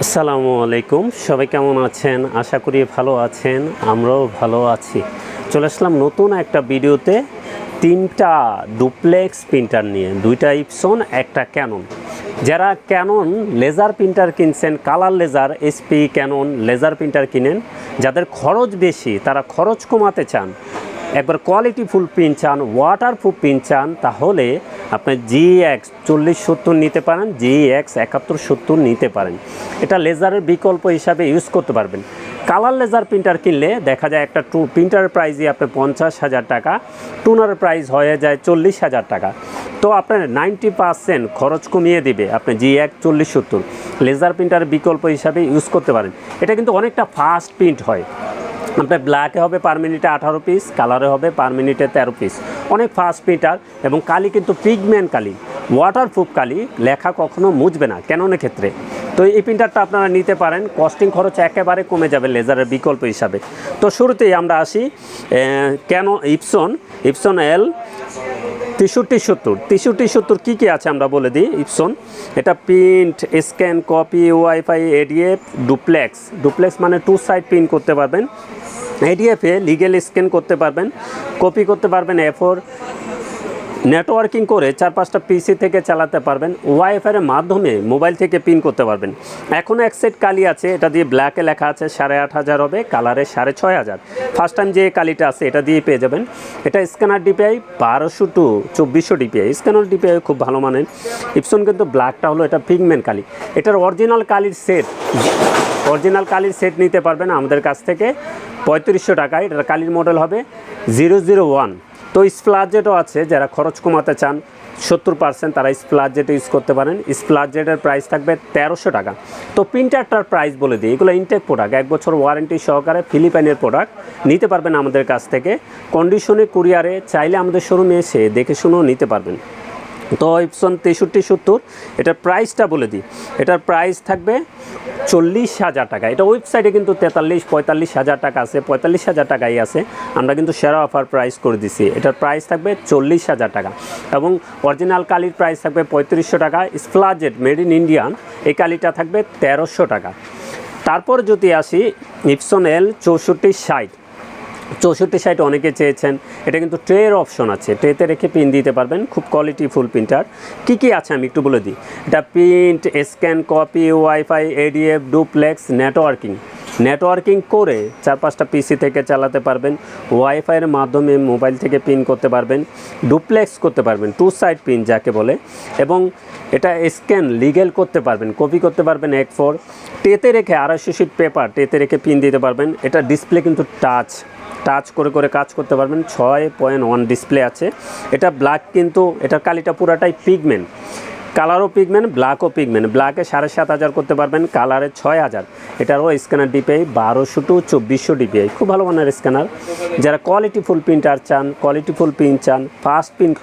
আসসালামু আলাইকুম, সবাই কেমন আছেন? আশা করি ভালো আছেন, আমরাও ভালো আছি। চলে আসলাম নতুন একটা ভিডিওতে। তিনটা ডুপ্লেক্স প্রিন্টার নিয়ে, দুইটা ইপসন, একটা ক্যানন। যারা ক্যানন লেজার প্রিন্টার কিনছেন, কালার লেজার, এসপি ক্যানন লেজার প্রিন্টার কিনেন, যাদের খরচ বেশি, তারা খরচ কমাতে চান, একবার কোয়ালিটিফুল প্রিন্ট চান, ওয়াটারপ্রুফ প্রিন্ট চান, তাহলে আপনি GX 4070 নিতে পারেন, GX 7170 নিতে পারেন। এটা লেজারের বিকল্প হিসাবে ইউজ করতে পারবেন। কালার লেজার প্রিন্টার কিনলে দেখা যায় একটা প্রিন্টারের প্রাইসই আপনার 50,000 টাকা, টুনারের প্রাইস হয়ে যায় 40,000 টাকা। তো আপনার 90% খরচ কমিয়ে দিবে আপনি GX 4070 লেজার প্রিন্টারের বিকল্প হিসাবে ইউজ করতে পারেন। এটা কিন্তু অনেকটা ফাস্ট প্রিন্ট হয়। আপনার ব্ল্যাকে হবে পার মিনিটে 18 পিস, কালারে হবে পার মিনিটে 13 পিস। অনেক ফাস্ট প্রিন্টার এবং কালি কিন্তু পিগমেন্ট কালি, ওয়াটারপ্রুফ কালি, লেখা কখনো মুছবে না ক্যাননের ক্ষেত্রে। তো এই প্রিন্টারটা আপনারা নিতে পারেন, কস্টিং খরচ একেবারে কমে যাবে লেজারের বিকল্প হিসাবে। তো শুরুতেই আমরা আসি কেন ইপসন L 6370 কী আছে আমরা বলে দিই। ইপসন, এটা print, scan, copy, wifi, ADF, duplex মানে 2 সাইড প্রিন্ট করতে পারবেন। এডিএফে লিগেল স্ক্যান করতে পারবেন, কপি করতে পারবেন A4, নেটওয়ার্কিং করে 4-5টা পিসি থেকে চালাতে পারবেন, ওয়াইফাইয়ের মাধ্যমে মোবাইল থেকে প্রিন্ট করতে পারবেন। এখনও এক সেট কালি আছে, এটা দিয়ে ব্ল্যাকে লেখা আছে 8,500 হবে, কালারে 6,500। ফার্স্ট টাইম যে কালিটা আছে এটা দিয়ে পেয়ে যাবেন। এটা scanner DPI 1200 to 2400 DPI, scanner DPI খুব ভালো মানের। ইপসন কিন্তু ব্ল্যাকটা হলো এটা পিগমেন্ট কালি। এটার অরিজিনাল কালির সেট নিতে পারবেন আমাদের কাছ থেকে 3500 টাকায়। এটার কালির মডেল হবে 001। তো স্প্লাজেটও আছে, যারা খরচ কমাতে চান 70%, তারা স্প্লাজেট ইউজ করতে পারেন। স্প্লাজেটের প্রাইস থাকবে 1300 টাকা। তো প্রিন্টারটার প্রাইস বলে দিই, এগুলো ইনটেক প্রোডাক্ট, 1 বছর ওয়ারেন্টি সহকারে ফিলিপাইনের প্রোডাক্ট, নিতে পারবেন আমাদের কাছ থেকে কন্ডিশনে, কুরিয়ারে, চাইলে আমাদের শোরুমে এসে দেখে শুনেও নিতে পারবেন। তো ইপসন 6370, এটার প্রাইসটা বলে দিই, এটার প্রাইস থাকবে 40,000 টাকা। এটা ওয়েবসাইটে কিন্তু 43-45,000 টাকা আছে, 45,000 টাকাই আছে। আমরা কিন্তু সেরা অফার প্রাইস করে দিছি। এটার প্রাইস থাকবে 40,000 টাকা এবং অরিজিনাল কালির প্রাইস থাকবে 3500 টাকা। স্প্লাজেট মেড ইন ইন্ডিয়ান, এই কালিটা থাকবে 1300 টাকা। তারপর যদি আসি ইপসন L 6460 অনেকে চেয়েছেন। এটা কিন্তু ট্রের অপশন আছে, ট্রেতে রেখে পিন দিতে পারবেন, খুব কোয়ালিটিফুল প্রিন্টার। কী আছে আমি একটু বলে দিই। এটা print, scan, copy, wifi, ADF, duplex, networking করে 4-5টা পিসি থেকে চালাতে পারবেন, ওয়াইফাইয়ের মাধ্যমে মোবাইল থেকে পিন করতে পারবেন, ডুপ্লেক্স করতে পারবেন, 2 সাইড পিন যাকে বলে, এবং এটা স্ক্যান লিগেল করতে পারবেন, কপি করতে পারবেন A4, টেতে রেখে 250 শিট পেপার টেতে রেখে পিন দিতে পারবেন। এটা ডিসপ্লে কিন্তু টাচ করে কাজ করতে পারবেন, 6.1 ডিসপ্লে আছে। এটা ব্ল্যাক, কিন্তু এটার কালিটা পুরাটাই পিগমেন্ট, কালারও পিগমেন্ট, ব্ল্যাকও পিগমেন্ট। ব্ল্যাকে 7,500 করতে পারবেন, কালারে 6,000। এটারও স্ক্যানার ডিপিআই 1200 to 2400 ডিপিআই, খুব ভালো মানের স্ক্যানার। যারা কোয়ালিটিফুল প্রিন্টার চান, কোয়ালিটিফুল প্রিন্ট চান, ফাস্ট প্রিন্ট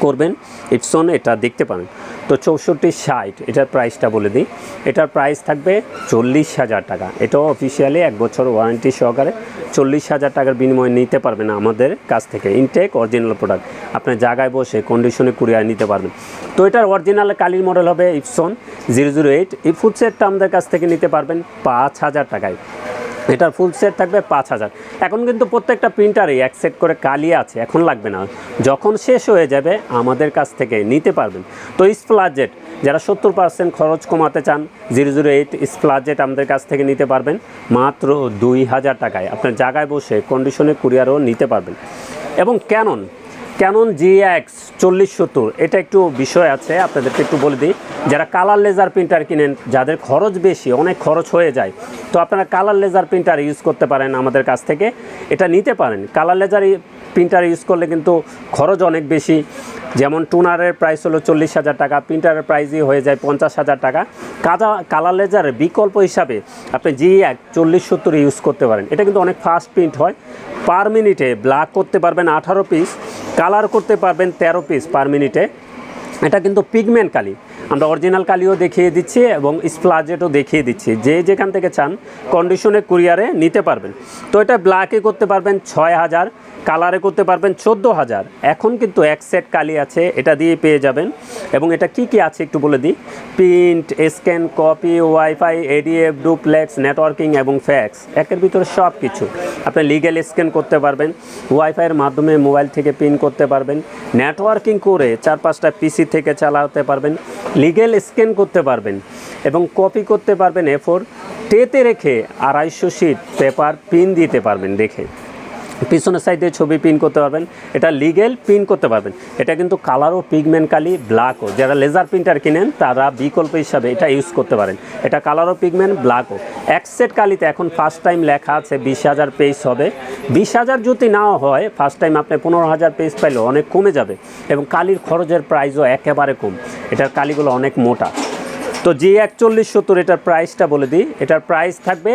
করবেন, ইপসন এটা দেখতে পারেন। তো 6460, এটার প্রাইসটা বলে দিই, এটার প্রাইস থাকবে 40,000 টাকা। এটাও অফিসিয়ালি 1 বছর ওয়ারেন্টি সহকারে 40,000 টাকার বিনিময়ে নিতে পারবেন আমাদের কাছ থেকে। ইনটেক অরিজিনাল প্রোডাক্ট, আপনার জায়গায় বসে কন্ডিশনে কুরিয়ার নিতে পারবেন। তো এটার অরিজিনাল কালির মডেল হবে ইপসন 008। এই ফুড সেটটা আমাদের কাছ থেকে নিতে পারবেন 5,000 টাকায়। এটার ফুল সেট থাকবে 5,000। এখন কিন্তু প্রত্যেকটা প্রিন্টারে 1 সেট করে কালি আছে, এখন লাগবে না, যখন শেষ হয়ে যাবে আমাদের কাছ থেকে নিতে পারবেন। তো স্প্লাজেট, যারা 70% খরচ কমাতে চান, 008 স্প্লাজেট আমাদের কাছ থেকে নিতে পারবেন মাত্র 2,000 টাকায়। আপনার জায়গায় বসে কন্ডিশনে কুরিয়ারও নিতে পারবেন। এবং ক্যানন GX 4070, এটা একটু বিষয় আছে, আপনাদেরকে একটু বলে দিই। যারা কালার লেজার প্রিন্টার কিনেন, যাদের খরচ বেশি, অনেক খরচ হয়ে যায়, তো আপনারা কালার লেজার প্রিন্টার ইউজ করতে পারেন আমাদের কাছ থেকে, এটা নিতে পারেন। কালার লেজার প্রিন্টার ইউজ করলে কিন্তু খরচ অনেক বেশি, যেমন টুনারের প্রাইস হলো 40,000 টাকা, প্রিন্টারের প্রাইসই হয়ে যায় 50,000 টাকা। কালার লেজারের বিকল্প হিসাবে আপনি GX 4070 ইউজ করতে পারেন। এটা কিন্তু অনেক ফাস্ট প্রিন্ট হয়, পার মিনিটে ব্ল্যাক করতে পারবেন 18 পিস, কালার করতে পারবেন 13 পিস পার মিনিটে। এটা কিন্তু পিগমেন্ট কালি, আমরা অরিজিনাল কালিও দেখিয়ে দিচ্ছি এবং স্প্লাজেটও দেখিয়ে দিচ্ছি, যে যেখান থেকে চান কন্ডিশনে কুরিয়ারে নিতে পারবেন। তো এটা ব্ল্যাকে করতে পারবেন 6,000, কালারে করতে পারবেন 14,000। এখন কিন্তু এক সেট কালি আছে, এটা দিয়ে পেয়ে যাবেন। এবং এটা কি কি আছে একটু বলে দিই। Print, scan, copy, wifi, ADF, duplex, networking এবং ফ্যাক্স, একের ভিতরে সব কিছু। আপনি লিগ্যাল স্ক্যান করতে পারবেন, ওয়াইফাইয়ের মাধ্যমে মোবাইল থেকে প্রিন্ট করতে পারবেন, নেটওয়ার্কিং করে 4-5টা পিসি থেকে চালাতে পারবেন, লিগ্যাল স্ক্যান করতে পারবেন এবং কপি করতে পারবেন A4, ট্রেতে রেখে 250 শিট পেপার প্রিন্ট দিতে পারবেন। দেখে পিছনের সাইডে ছবি প্রিন্ট করতে পারবেন, এটা লিগ্যাল প্রিন্ট করতে পারবেন। এটা কিন্তু কালার ও পিগমেন্ট কালি, ব্ল্যাকও, যারা লেজার প্রিন্টার কিনেন তারা বিকল্প হিসাবে এটা ইউজ করতে পারেন। এটা কালার ও পিগমেন্ট, ব্ল্যাকও। এক সেট কালিতে এখন ফার্স্ট টাইম লেখা আছে 20,000 পেজ হবে। 20,000 যদি নাও হয়, ফার্স্ট টাইম আপনি 15,000 পেজ পাইলেও অনেক কমে যাবে এবং কালির খরচের প্রাইসও একেবারে কম। এটার কালিগুলো অনেক মোটা। তো G4170 এটার প্রাইসটা বলে দিই। এটার প্রাইস থাকবে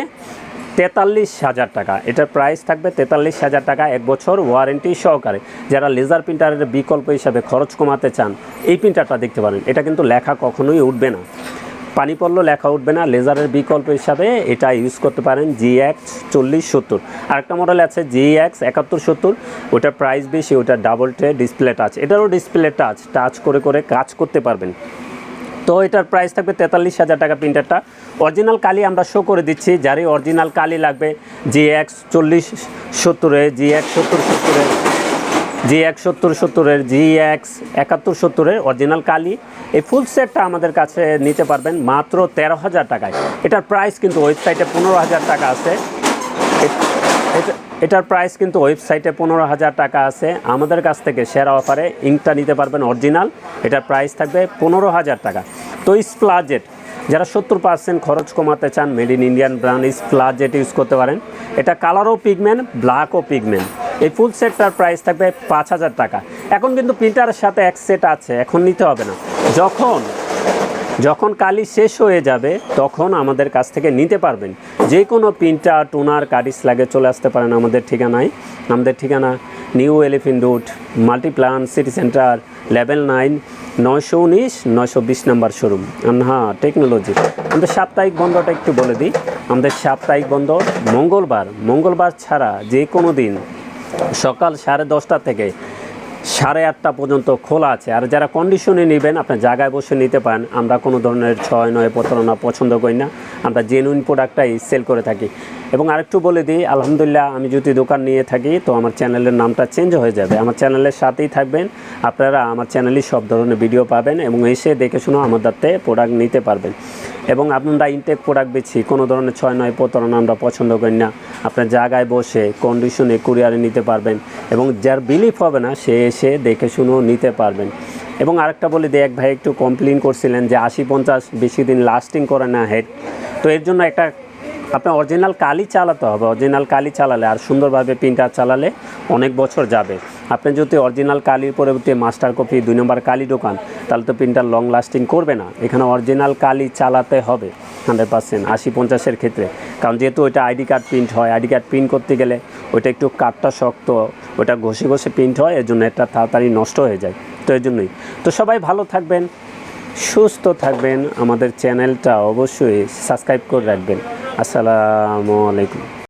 43,000 টাকা। এটার প্রাইস থাকবে 43,000 টাকা, 1 বছর ওয়ারেন্টি সহকারে। যারা লেজার প্রিন্টারের বিকল্প হিসাবে খরচ কমাতে চান, এই প্রিন্টারটা দেখতে পারেন। এটা কিন্তু লেখা কখনোই উঠবে না, পানি পড়লেও লেখা উঠবে না। লেজারের বিকল্প হিসাবে এটা ইউজ করতে পারেন G4170। আরেকটা মডেল আছে G7170, ওটার প্রাইস বেশি, ওটা ডাবল ট্রে ডিসপ্লে টাচ। এটারও ডিসপ্লে টাচ করে করে কাজ করতে পারবেন। তো এটার প্রাইস থাকবে 43,000 টাকা প্রিন্টারটা। অরিজিনাল কালি আমরা শো করে দিচ্ছি, যারই অরিজিনাল কালি লাগবে G4170-এর, G7170-এর, G7170-এর, G7170-এর অরিজিনাল কালি, এই ফুল সেটটা আমাদের কাছে নিতে পারবেন মাত্র 13,000 টাকায়। এটার প্রাইস কিন্তু ওয়েবসাইটে 15,000 টাকা আছে। এটার প্রাইস কিন্তু ওয়েবসাইটে 15,000 টাকা আছে। আমাদের কাছ থেকে সেরা অফারে ইঙ্কটা নিতে পারবেন অরিজিনাল। এটার প্রাইস থাকবে 15,000 টাকা। তো স্প্লাজেট, যারা 70% খরচ কমাতে চান, মেড ইন ইন্ডিয়ান ব্র্যান্ড স্প্লাজেট ইউজ করতে পারেন। এটা কালার ও পিগমেন্ট, ব্ল্যাক ও পিগমেন্ট। এই ফুল সেটটার প্রাইস থাকবে 5,000 টাকা। এখন কিন্তু প্রিন্টারের সাথে এক সেট আছে, এখন নিতে হবে না। যখন কালি শেষ হয়ে যাবে তখন আমাদের কাছ থেকে নিতে পারবেন। যে কোনো প্রিন্টার, টোনার, কার্ডিস লাগে চলে আসতে পারেন আমাদের ঠিকানায়। আমাদের ঠিকানা new elephant road, Multiplan city centre, level 9, 919-920 number showroom, হ্যাঁ টেকনোলজি। আমাদের সাপ্তাহিক বন্ধটা একটু বলে দিই। আমাদের সাপ্তাহিক বন্ধ মঙ্গলবার ছাড়া যে কোনো দিন সকাল 10:30 থেকে 8:30 পর্যন্ত খোলা আছে। আর যারা কন্ডিশনে নেবেন, আপনার জায়গায় বসে নিতে পারেন। আমরা কোনো ধরনের 6-9 প্রতারণা পছন্দ করি না, আমরা জেনুইন প্রোডাক্টটাই সেল করে থাকি। এবং আরেকটু বলে দিই, আলহামদুলিল্লাহ আমি যদি দোকান নিয়ে থাকি তো আমার চ্যানেলের নামটা চেঞ্জ হয়ে যাবে। আমার চ্যানেলের সাথেই থাকবেন, আপনারা আমার চ্যানেলে সব ধরনের ভিডিও পাবেন এবং এসে দেখে শুনে আমাদের থেকে প্রোডাক্ট নিতে পারবেন। এবং আমরা ইনটেক প্রোডাক্ট বেছি, কোনো ধরনের 6-9 প্রতারণা আমরা পছন্দ করি না। আপনার জায়গায় বসে কন্ডিশনে কুরিয়ারে নিতে পারবেন এবং যার বিলিভ হবে না সে এসে দেখে শুনেও নিতে পারবেন। এবং আরেকটা বলে দিই, এক ভাই একটু কমপ্লেন করছিলেন যে 80-50 বেশি দিন লাস্টিং করে না হেড। তো এর জন্য একটা আপনার অরিজিনাল কালি চালাতে হবে। অরিজিনাল কালি চালালে আর সুন্দরভাবে প্রিন্টার চালালে অনেক বছর যাবে। আপনি যদি অরিজিনাল কালির পরিবর্তে মাস্টার কপি 2 নম্বর কালি ঢোকান তাহলে তো প্রিন্টার লং লাস্টিং করবে না। এখানে অরিজিনাল কালি চালাতে হবে 100%, 80-50-এর ক্ষেত্রে। কারণ যেহেতু ওইটা আইডি কার্ড প্রিন্ট হয়, আইডি কার্ড প্রিন্ট করতে গেলে ওইটা একটু কাঠটা শক্ত, ওটা ঘষে ঘষে প্রিন্ট হয়, এর জন্য এটা তাড়াতাড়ি নষ্ট হয়ে যায়। তো এর জন্যই। তো সবাই ভালো থাকবেন, সুস্থ থাকবেন। আমাদের চ্যানেলটা অবশ্যই সাবস্ক্রাইব করে রাখবেন। আসসালামু আলাইকুম।